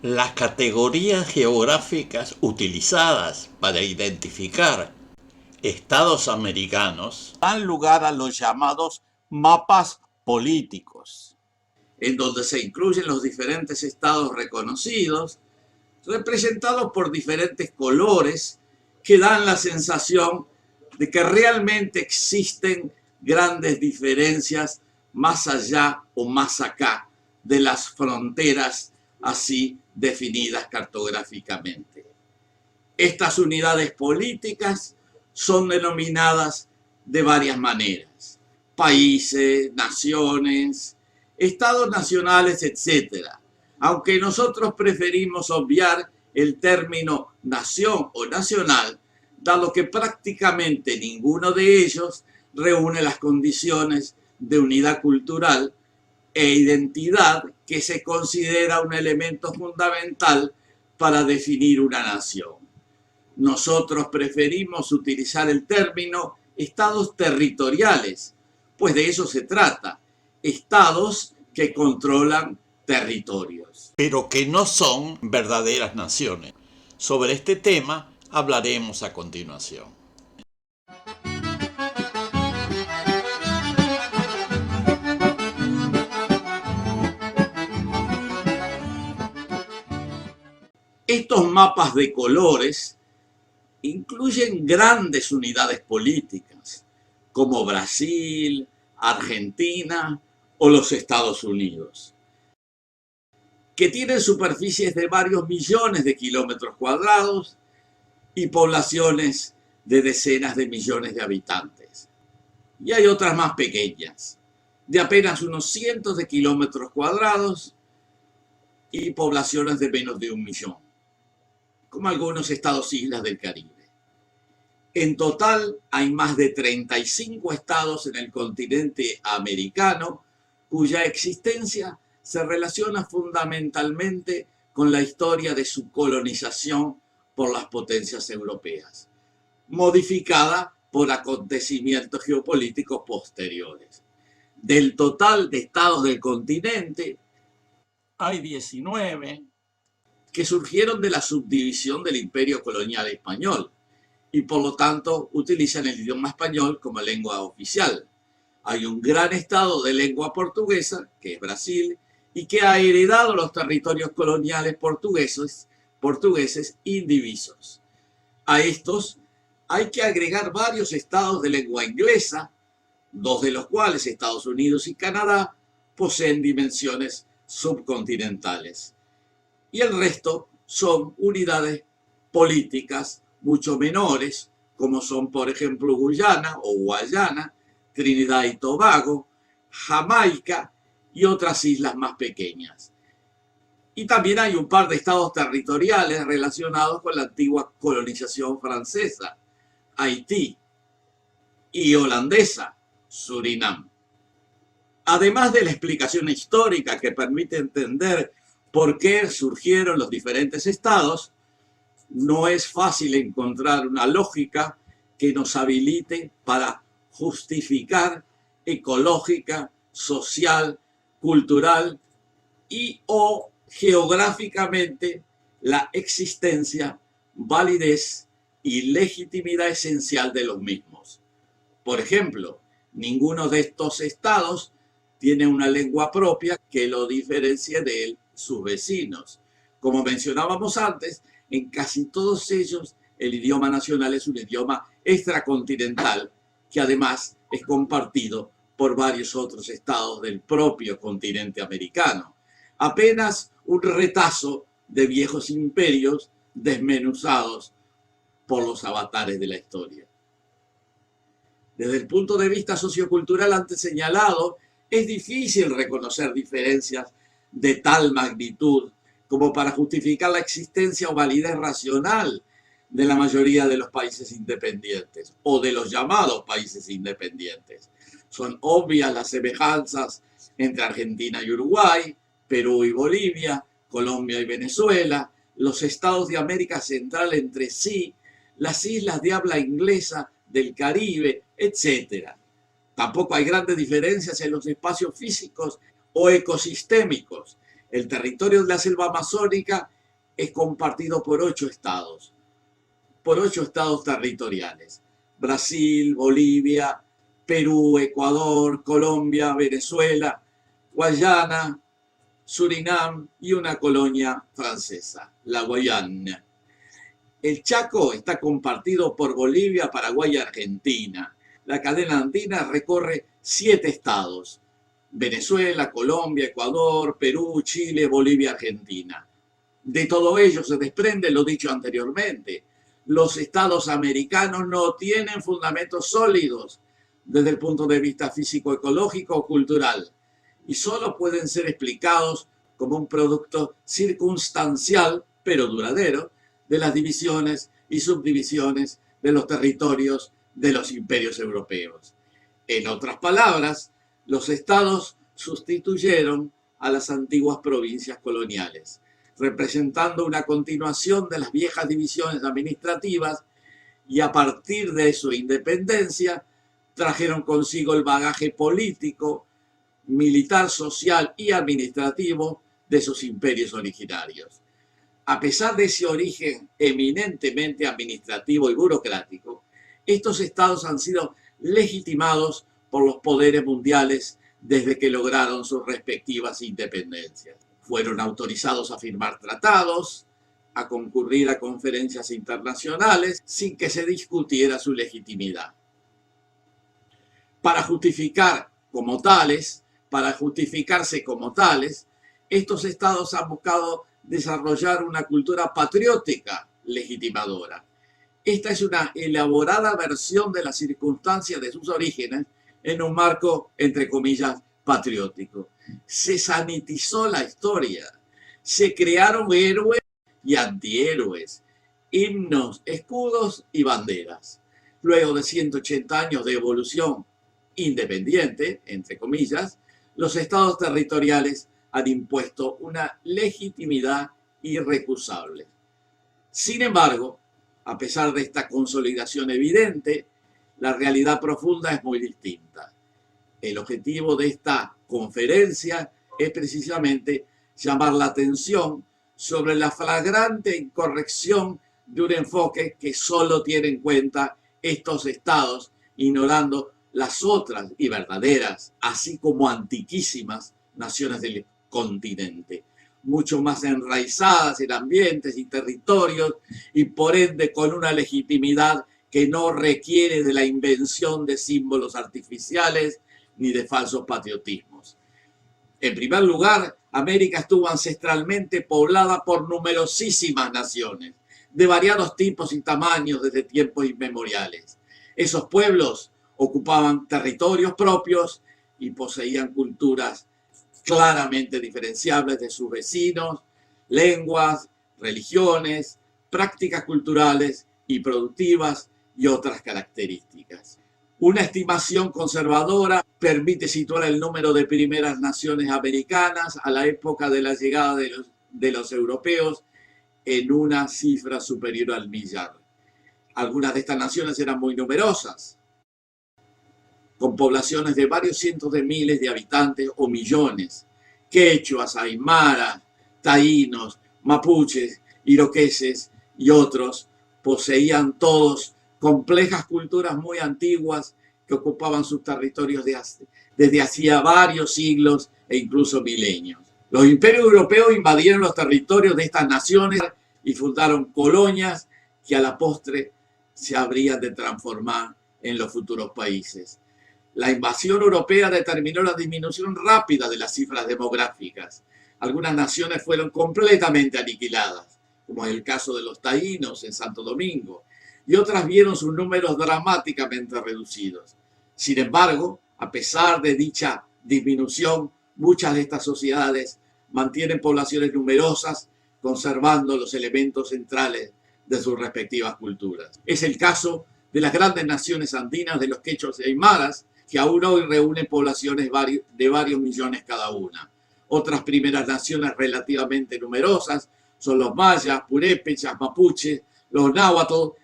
Las categorías geográficas utilizadas para identificar estados americanos dan lugar a los llamados mapas políticos, en donde se incluyen los diferentes estados reconocidos, representados por diferentes colores que dan la sensación de que realmente existen grandes diferencias más allá o más acá de las fronteras así definidas cartográficamente. Estas unidades políticas son denominadas de varias maneras: países, naciones, estados nacionales, etc. Aunque nosotros preferimos obviar el término nación o nacional, dado que prácticamente ninguno de ellos reúne las condiciones de unidad cultural e identidad que se considera un elemento fundamental para definir una nación. Nosotros preferimos utilizar el término estados territoriales, pues de eso se trata, estados que controlan territorios, pero que no son verdaderas naciones. Sobre este tema hablaremos a continuación. Estos mapas de colores incluyen grandes unidades políticas, como Brasil, Argentina o los Estados Unidos, que tienen superficies de varios millones de kilómetros cuadrados y poblaciones de decenas de millones de habitantes. Y hay otras más pequeñas, de apenas unos cientos de kilómetros cuadrados y poblaciones de menos de 1.000.000, como algunos estados-islas del Caribe. En total hay más de 35 estados en el continente americano cuya existencia se relaciona fundamentalmente con la historia de su colonización por las potencias europeas, modificada por acontecimientos geopolíticos posteriores. Del total de estados del continente, hay 19 que surgieron de la subdivisión del Imperio Colonial Español y por lo tanto utilizan el idioma español como lengua oficial. Hay un gran estado de lengua portuguesa, que es Brasil, y que ha heredado los territorios coloniales portugueses indivisos. A estos hay que agregar varios estados de lengua inglesa, dos de los cuales, Estados Unidos y Canadá, poseen dimensiones subcontinentales. Y el resto son unidades políticas mucho menores, como son, por ejemplo, Guyana o Guayana, Trinidad y Tobago, Jamaica y otras islas más pequeñas. Y también hay un par de estados territoriales relacionados con la antigua colonización francesa, Haití, y holandesa, Surinam. Además de la explicación histórica que permite entender por qué surgieron los diferentes estados, no es fácil encontrar una lógica que nos habilite para justificar ecológica, social, cultural y o geográficamente la existencia, validez y legitimidad esencial de los mismos. Por ejemplo, ninguno de estos estados tiene una lengua propia que lo diferencie de sus vecinos. Como mencionábamos antes, en casi todos ellos el idioma nacional es un idioma extracontinental que además es compartido por varios otros estados del propio continente americano. Apenas un retazo de viejos imperios desmenuzados por los avatares de la historia. Desde el punto de vista sociocultural antes señalado, es difícil reconocer diferencias de tal magnitud como para justificar la existencia o validez racional de la mayoría de los países independientes o de los llamados países independientes. Son obvias las semejanzas entre Argentina y Uruguay, Perú y Bolivia, Colombia y Venezuela, los estados de América Central entre sí, las islas de habla inglesa del Caribe, etc. Tampoco hay grandes diferencias en los espacios físicos o ecosistémicos El territorio de la selva amazónica es compartido por 8 estados territoriales: Brasil, Bolivia, Perú, Ecuador, Colombia, Venezuela, Guayana, Surinam y una colonia francesa, la Guayana. El Chaco está compartido por Bolivia, Paraguay y Argentina. La cadena andina recorre 7 estados: Venezuela, Colombia, Ecuador, Perú, Chile, Bolivia, Argentina. De todo ello se desprende lo dicho anteriormente: los estados americanos no tienen fundamentos sólidos desde el punto de vista físico-ecológico o cultural, y solo pueden ser explicados como un producto circunstancial, pero duradero, de las divisiones y subdivisiones de los territorios de los imperios europeos. En otras palabras, los estados sustituyeron a las antiguas provincias coloniales, representando una continuación de las viejas divisiones administrativas, y a partir de su independencia trajeron consigo el bagaje político, militar, social y administrativo de sus imperios originarios. A pesar de ese origen eminentemente administrativo y burocrático, estos estados han sido legitimados por los poderes mundiales desde que lograron sus respectivas independencias. Fueron autorizados a firmar tratados, a concurrir a conferencias internacionales sin que se discutiera su legitimidad. Para justificarse como tales, estos estados han buscado desarrollar una cultura patriótica legitimadora. Esta es una elaborada versión de las circunstancias de sus orígenes en un marco, entre comillas, patriótico. Se sanitizó la historia, se crearon héroes y antihéroes, himnos, escudos y banderas. Luego de 180 años de evolución independiente, entre comillas, los estados territoriales han impuesto una legitimidad irrecusable. Sin embargo, a pesar de esta consolidación evidente, la realidad profunda es muy distinta. El objetivo de esta conferencia es precisamente llamar la atención sobre la flagrante incorrección de un enfoque que solo tiene en cuenta estos estados, ignorando las otras y verdaderas, así como antiquísimas, naciones del continente, mucho más enraizadas en ambientes y territorios, y por ende con una legitimidad que no requiere de la invención de símbolos artificiales ni de falsos patriotismos. En primer lugar, América estuvo ancestralmente poblada por numerosísimas naciones, de variados tipos y tamaños desde tiempos inmemoriales. Esos pueblos ocupaban territorios propios y poseían culturas claramente diferenciables de sus vecinos, lenguas, religiones, prácticas culturales y productivas y otras características. Una estimación conservadora permite situar el número de primeras naciones americanas a la época de la llegada de los europeos en una cifra superior al millar. Algunas de estas naciones eran muy numerosas, con poblaciones de varios cientos de miles de habitantes o millones: quechuas, aymaras, taínos, mapuches, iroqueses y otros. Poseían todos complejas culturas muy antiguas que ocupaban sus territorios desde hacía varios siglos e incluso milenios. Los imperios europeos invadieron los territorios de estas naciones y fundaron colonias que a la postre se habrían de transformar en los futuros países. La invasión europea determinó la disminución rápida de las cifras demográficas. Algunas naciones fueron completamente aniquiladas, como es el caso de los taínos en Santo Domingo, y otras vieron sus números dramáticamente reducidos. Sin embargo, a pesar de dicha disminución, muchas de estas sociedades mantienen poblaciones numerosas, conservando los elementos centrales de sus respectivas culturas. Es el caso de las grandes naciones andinas de los quechuas y aymaras, que aún hoy reúnen poblaciones de varios millones cada una. Otras primeras naciones relativamente numerosas son los mayas, purépechas, mapuches, los náhuatl,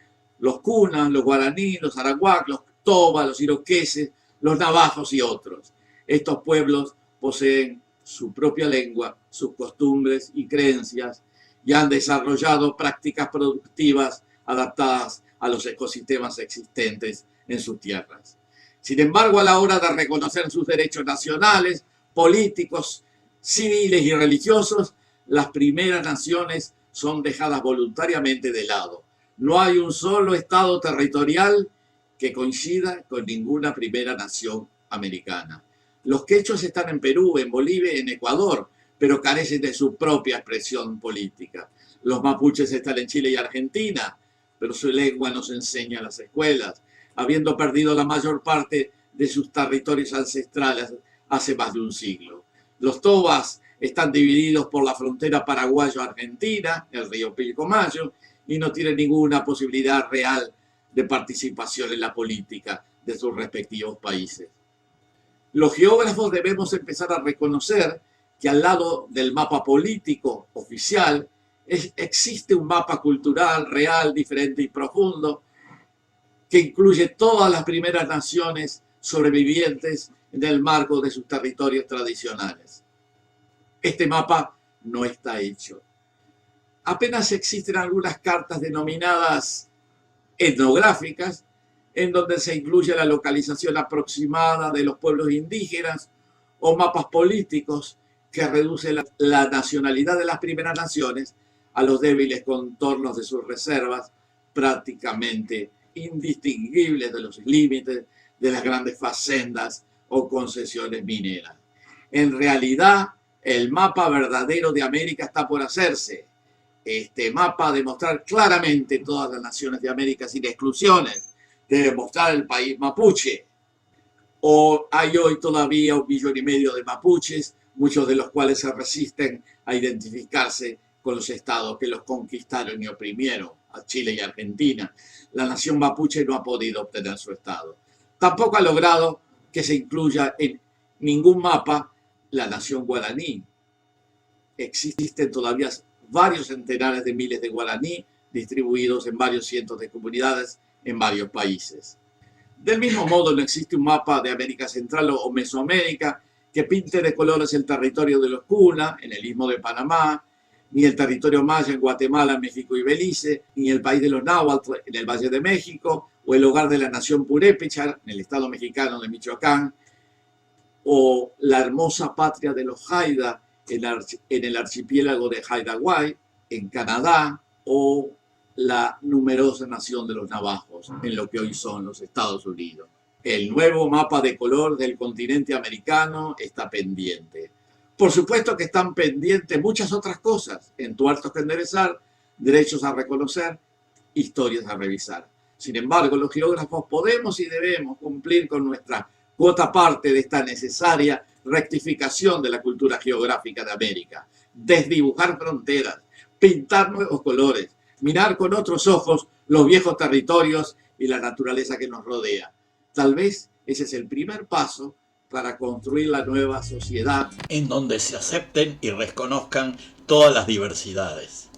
los cunas, los guaraní, los arawak, los toba, los iroqueses, los navajos y otros. Estos pueblos poseen su propia lengua, sus costumbres y creencias, y han desarrollado prácticas productivas adaptadas a los ecosistemas existentes en sus tierras. Sin embargo, a la hora de reconocer sus derechos nacionales, políticos, civiles y religiosos, las primeras naciones son dejadas voluntariamente de lado. No hay un solo estado territorial que coincida con ninguna primera nación americana. Los quechuas están en Perú, en Bolivia y en Ecuador, pero carecen de su propia expresión política. Los mapuches están en Chile y Argentina, pero su lengua no se enseña en las escuelas, habiendo perdido la mayor parte de sus territorios ancestrales hace más de un siglo. Los tobas están divididos por la frontera paraguayo-argentina, el río Pilcomayo, y no tienen ninguna posibilidad real de participación en la política de sus respectivos países. Los geógrafos debemos empezar a reconocer que al lado del mapa político oficial existe un mapa cultural real, diferente y profundo que incluye todas las primeras naciones sobrevivientes en el marco de sus territorios tradicionales. Este mapa no está hecho. Apenas existen algunas cartas denominadas etnográficas, en donde se incluye la localización aproximada de los pueblos indígenas, o mapas políticos que reducen la nacionalidad de las primeras naciones a los débiles contornos de sus reservas, prácticamente indistinguibles de los límites de las grandes facendas o concesiones mineras. En realidad, el mapa verdadero de América está por hacerse. Este mapa de mostrar claramente todas las naciones de América sin exclusiones, debe mostrar el país mapuche. O hay hoy todavía 1,5 millones de mapuches, muchos de los cuales se resisten a identificarse con los estados que los conquistaron y oprimieron, a Chile y Argentina. La nación mapuche no ha podido obtener su estado. Tampoco ha logrado que se incluya en ningún mapa la nación guaraní. Existen todavía varios centenares de miles de guaraní distribuidos en varios cientos de comunidades en varios países. Del mismo modo, no existe un mapa de América Central o Mesoamérica que pinte de colores el territorio de los Kuna en el Istmo de Panamá, ni el territorio maya en Guatemala, México y Belice, ni el país de los náhuatl en el Valle de México, o el hogar de la nación purépecha en el estado mexicano de Michoacán, o la hermosa patria de los Haida en el archipiélago de Haida Gwaii, en Canadá, o la numerosa nación de los navajos en lo que hoy son los Estados Unidos. El nuevo mapa de color del continente americano está pendiente. Por supuesto que están pendientes muchas otras cosas, entuertos que enderezar, derechos a reconocer, historias a revisar. Sin embargo, los geógrafos podemos y debemos cumplir con nuestra cuota parte de esta necesaria rectificación de la cultura geográfica de América, desdibujar fronteras, pintar nuevos colores, mirar con otros ojos los viejos territorios y la naturaleza que nos rodea. Tal vez ese es el primer paso para construir la nueva sociedad en donde se acepten y reconozcan todas las diversidades.